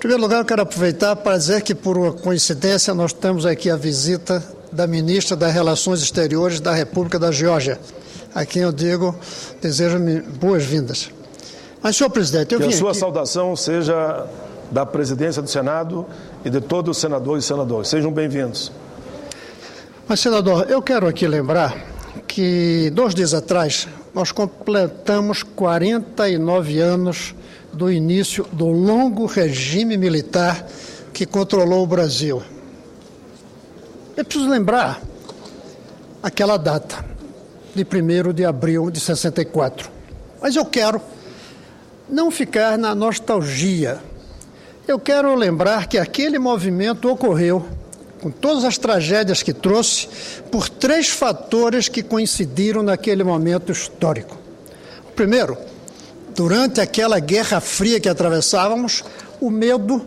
primeiro lugar, eu quero aproveitar para dizer que, por uma coincidência, nós temos aqui a visita da ministra das Relações Exteriores da República da Geórgia, a quem eu desejo boas-vindas. Mas, senhor presidente, eu vim aqui... Que a sua saudação seja da presidência do Senado e de todos os senadores e senadoras. Sejam bem-vindos. Mas, senador, eu quero aqui lembrar que 2 dias atrás nós completamos 49 anos do início do longo regime militar que controlou o Brasil. Eu preciso lembrar aquela data, de 1º de abril de 64. Mas eu quero não ficar na nostalgia. Eu quero lembrar que aquele movimento ocorreu, com todas as tragédias que trouxe, por 3 fatores que coincidiram naquele momento histórico. O primeiro, durante aquela Guerra Fria que atravessávamos, o medo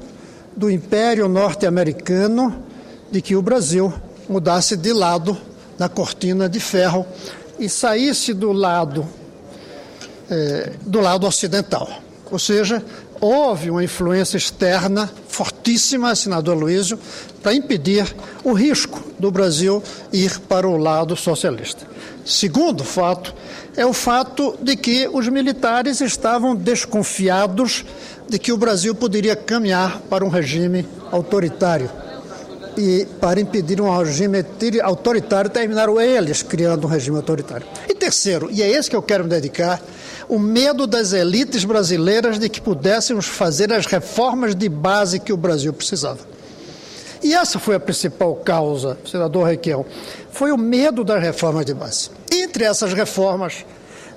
do Império Norte-Americano de que o Brasil mudasse de lado da cortina de ferro e saísse do lado ocidental. Ou seja, houve uma influência externa fortíssima, senador Aloysio, para impedir o risco do Brasil ir para o lado socialista. Segundo fato é o fato de que os militares estavam desconfiados de que o Brasil poderia caminhar para um regime autoritário. E para impedir um regime autoritário, terminaram eles criando um regime autoritário. E terceiro, e é esse que eu quero me dedicar, o medo das elites brasileiras de que pudéssemos fazer as reformas de base que o Brasil precisava. E essa foi a principal causa, senador Requião, foi o medo das reformas de base. Entre essas reformas,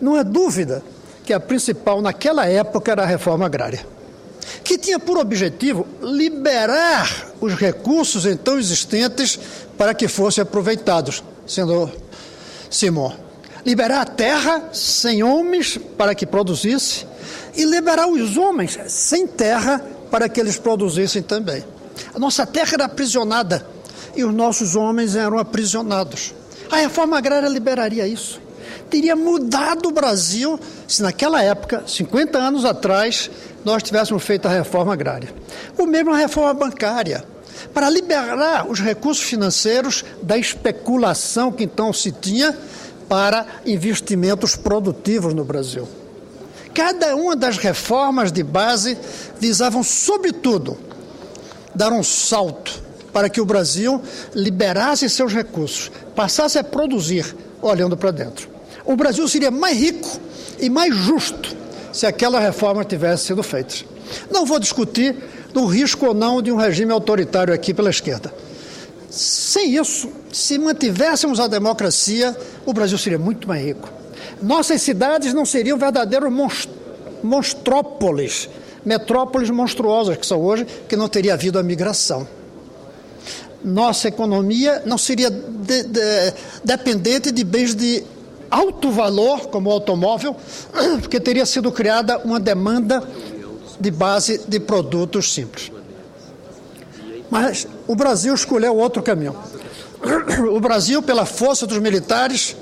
não há dúvida que a principal naquela época era a reforma agrária, que tinha por objetivo liberar os recursos então existentes para que fossem aproveitados, senador Simão. Liberar a terra sem homens para que produzisse e liberar os homens sem terra para que eles produzissem também. A nossa terra era aprisionada e os nossos homens eram aprisionados. A reforma agrária liberaria isso. Teria mudado o Brasil se naquela época, 50 anos atrás, nós tivéssemos feito a reforma agrária. O mesmo a reforma bancária, para liberar os recursos financeiros da especulação que então se tinha para investimentos produtivos no Brasil. Cada uma das reformas de base visavam, sobretudo, dar um salto para que o Brasil liberasse seus recursos, passasse a produzir olhando para dentro. O Brasil seria mais rico e mais justo se aquela reforma tivesse sido feita. Não vou discutir do risco ou não de um regime autoritário aqui pela esquerda. Sem isso, se mantivéssemos a democracia, o Brasil seria muito mais rico. Nossas cidades não seriam verdadeiros monstrópolis, metrópoles monstruosas que são hoje, que não teria havido a migração. Nossa economia não seria dependente de bens de alto valor, como o automóvel, porque teria sido criada uma demanda de base de produtos simples. Mas o Brasil escolheu outro caminho. O Brasil, pela força dos militares,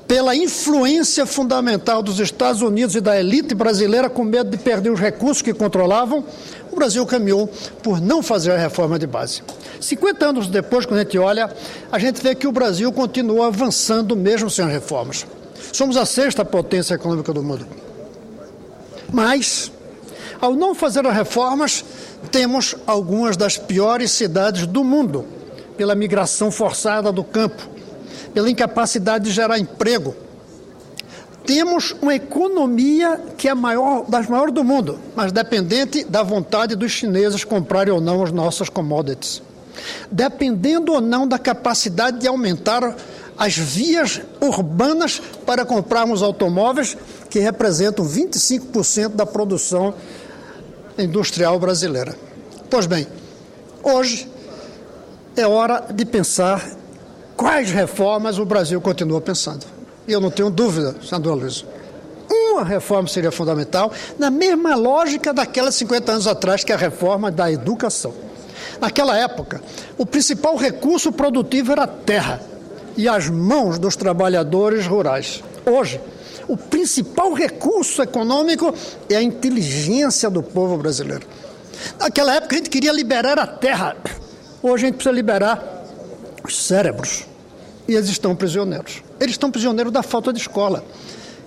pela influência fundamental dos Estados Unidos e da elite brasileira, com medo de perder os recursos que controlavam, o Brasil caminhou por não fazer a reforma de base. 50 anos depois, quando a gente olha, a gente vê que o Brasil continua avançando mesmo sem as reformas. Somos a 6ª potência econômica do mundo. Mas, ao não fazer as reformas, temos algumas das piores cidades do mundo, pela migração forçada do campo, pela incapacidade de gerar emprego. Temos uma economia que é a das maiores do mundo, mas dependente da vontade dos chineses comprarem ou não as nossas commodities. Dependendo ou não da capacidade de aumentar as vias urbanas para comprarmos automóveis, que representam 25% da produção industrial brasileira. Pois bem, hoje é hora de pensar quais reformas o Brasil continua pensando. E eu não tenho dúvida, senador Aloysio, uma reforma seria fundamental, na mesma lógica daquelas 50 anos atrás, que é a reforma da educação. Naquela época, o principal recurso produtivo era a terra e as mãos dos trabalhadores rurais. Hoje, o principal recurso econômico é a inteligência do povo brasileiro. Naquela época a gente queria liberar a terra. Hoje a gente precisa liberar os cérebros. E eles estão prisioneiros. Eles estão prisioneiros da falta de escola.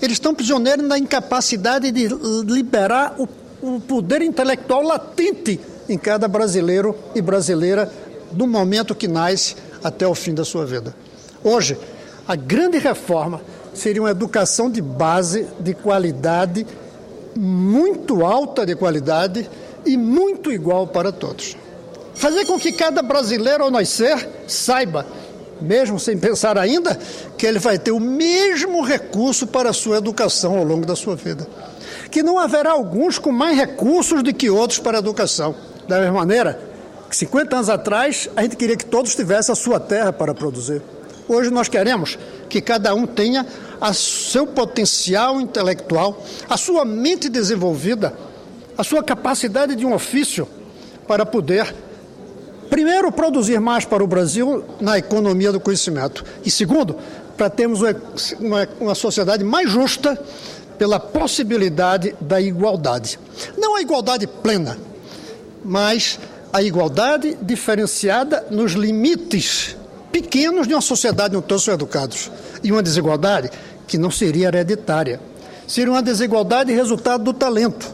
Eles estão prisioneiros da incapacidade de liberar o poder intelectual latente em cada brasileiro e brasileira do momento que nasce até o fim da sua vida. Hoje, a grande reforma seria uma educação de base, de qualidade, muito alta de qualidade e muito igual para todos. Fazer com que cada brasileiro ao nascer saiba, mesmo sem pensar ainda, que ele vai ter o mesmo recurso para a sua educação ao longo da sua vida. Que não haverá alguns com mais recursos do que outros para a educação. Da mesma maneira que 50 anos atrás a gente queria que todos tivessem a sua terra para produzir. Hoje nós queremos que cada um tenha o seu potencial intelectual, a sua mente desenvolvida, a sua capacidade de um ofício para poder, primeiro, produzir mais para o Brasil na economia do conhecimento e, segundo, para termos uma sociedade mais justa pela possibilidade da igualdade. Não a igualdade plena, mas a igualdade diferenciada nos limites pequenos de uma sociedade onde todos são educados. E uma desigualdade que não seria hereditária. Seria uma desigualdade resultado do talento,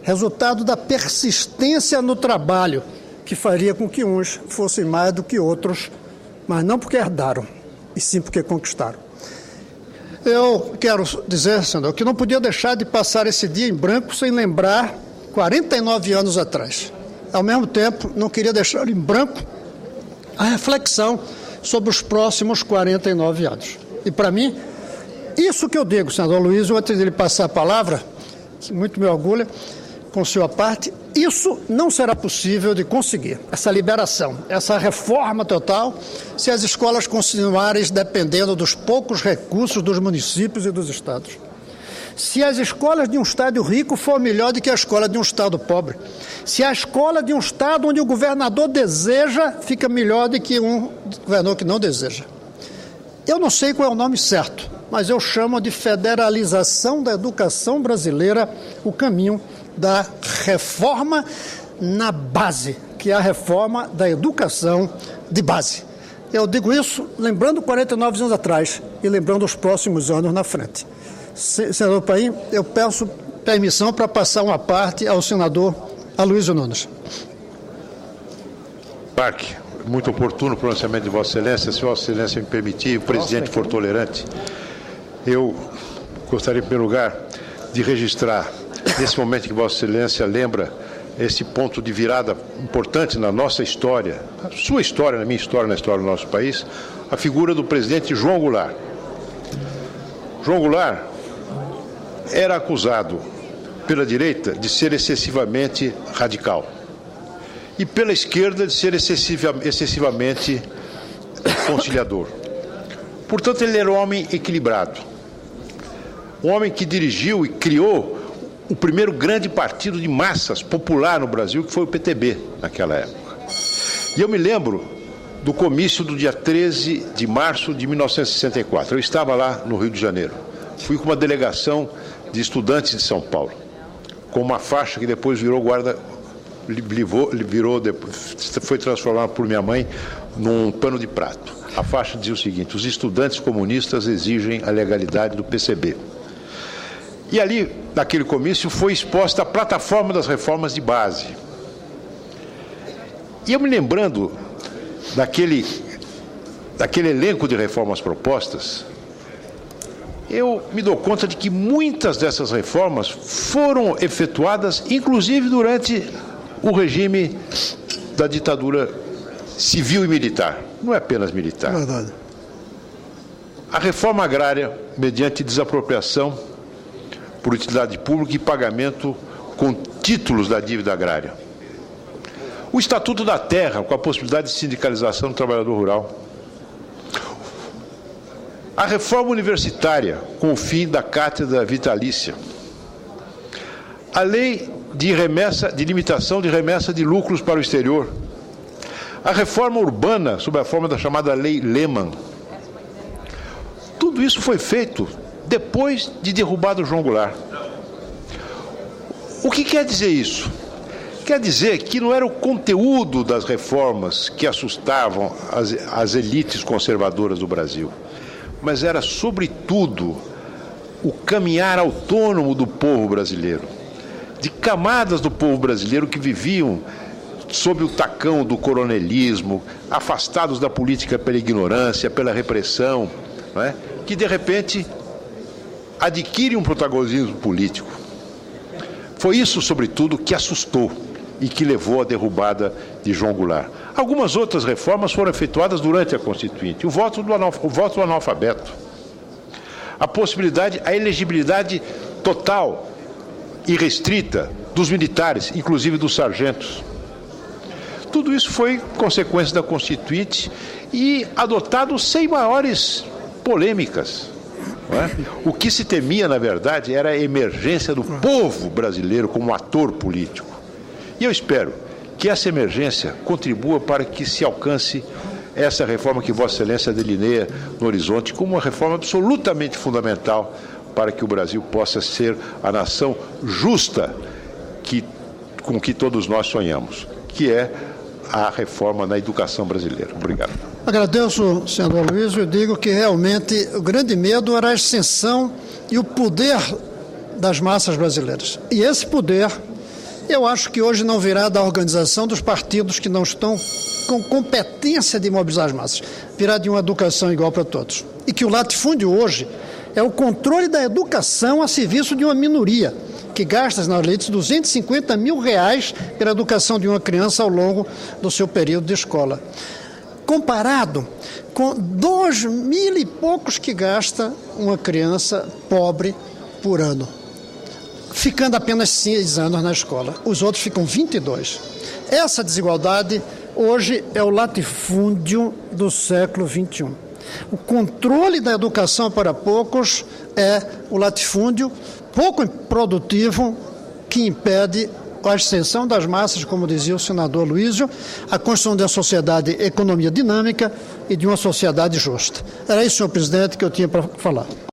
resultado da persistência no trabalho, que faria com que uns fossem mais do que outros, mas não porque herdaram, e sim porque conquistaram. Eu quero dizer, senador, que não podia deixar de passar esse dia em branco sem lembrar 49 anos atrás. Ao mesmo tempo, não queria deixar em branco a reflexão sobre os próximos 49 anos. E, para mim, isso que eu digo, senador Luiz, antes de ele passar a palavra, que muito me orgulha, com sua parte, isso não será possível de conseguir, essa liberação, essa reforma total, se as escolas continuarem dependendo dos poucos recursos dos municípios e dos estados. Se as escolas de um estado rico for melhor do que a escola de um estado pobre. Se a escola de um estado onde o governador deseja fica melhor do que um governador que não deseja. Eu não sei qual é o nome certo, mas eu chamo de federalização da educação brasileira o caminho da reforma na base, que é a reforma da educação de base. Eu digo isso lembrando 49 anos atrás e lembrando os próximos anos na frente. Senador Paim, eu peço permissão para passar uma parte ao senador Aloysio Nunes. Parque, muito oportuno o pronunciamento de Vossa Excelência. Se Vossa Excelência me permitir, o presidente for tolerante, eu gostaria, em primeiro lugar, de registrar, nesse momento que Vossa Excelência lembra esse ponto de virada importante na nossa história, na sua história, na minha história, na história do nosso país, a figura do presidente João Goulart. João Goulart era acusado pela direita de ser excessivamente radical e pela esquerda de ser excessivamente conciliador. Portanto, ele era um homem equilibrado, um homem que dirigiu e criou o primeiro grande partido de massas popular no Brasil, que foi o PTB naquela época. E eu me lembro do comício do dia 13 de março de 1964. Eu estava lá no Rio de Janeiro. Fui com uma delegação de estudantes de São Paulo, com uma faixa que depois virou foi transformada por minha mãe num pano de prato. A faixa dizia o seguinte: os estudantes comunistas exigem a legalidade do PCB. E ali, naquele comício, foi exposta a plataforma das reformas de base. E eu me lembrando daquele elenco de reformas propostas, eu me dou conta de que muitas dessas reformas foram efetuadas, inclusive durante o regime da ditadura civil e militar. Não é apenas militar. Verdade. A reforma agrária, mediante desapropriação por utilidade pública e pagamento com títulos da dívida agrária. O Estatuto da Terra, com a possibilidade de sindicalização do trabalhador rural. A reforma universitária, com o fim da cátedra vitalícia. A lei de limitação de remessa de lucros para o exterior. A reforma urbana, sob a forma da chamada Lei Lehman. Tudo isso foi feito depois de derrubado João Goulart. O que quer dizer isso? Quer dizer que não era o conteúdo das reformas que assustavam as elites conservadoras do Brasil, mas era, sobretudo, o caminhar autônomo do povo brasileiro, de camadas do povo brasileiro que viviam sob o tacão do coronelismo, afastados da política pela ignorância, pela repressão, não é? Que, de repente, adquirem um protagonismo político. Foi isso, sobretudo, que assustou e que levou à derrubada de João Goulart. Algumas outras reformas foram efetuadas durante a Constituinte. O voto do analfabeto, a possibilidade, a elegibilidade total e restrita dos militares, inclusive dos sargentos. Tudo isso foi consequência da Constituinte e adotado sem maiores polêmicas. Não é? O que se temia, na verdade, era a emergência do povo brasileiro como ator político. E eu espero que essa emergência contribua para que se alcance essa reforma que Vossa Excelência delineia no horizonte como uma reforma absolutamente fundamental para que o Brasil possa ser a nação justa com que todos nós sonhamos, que é a reforma na educação brasileira. Obrigado. Agradeço, senador Luiz, e digo que realmente o grande medo era a extensão e o poder das massas brasileiras. E esse poder, eu acho que hoje não virá da organização dos partidos que não estão com competência de mobilizar as massas, virá de uma educação igual para todos. E que o latifúndio hoje é o controle da educação a serviço de uma minoria, que gasta nas elites R$250 mil pela educação de uma criança ao longo do seu período de escola. Comparado com 2.000 e poucos que gasta uma criança pobre por ano, ficando apenas 6 anos na escola. Os outros ficam 22. Essa desigualdade hoje é o latifúndio do século XXI. O controle da educação para poucos é o latifúndio pouco produtivo que impede a extensão das massas, como dizia o senador Luizio, a construção de uma sociedade economia dinâmica e de uma sociedade justa. Era isso, senhor presidente, que eu tinha para falar.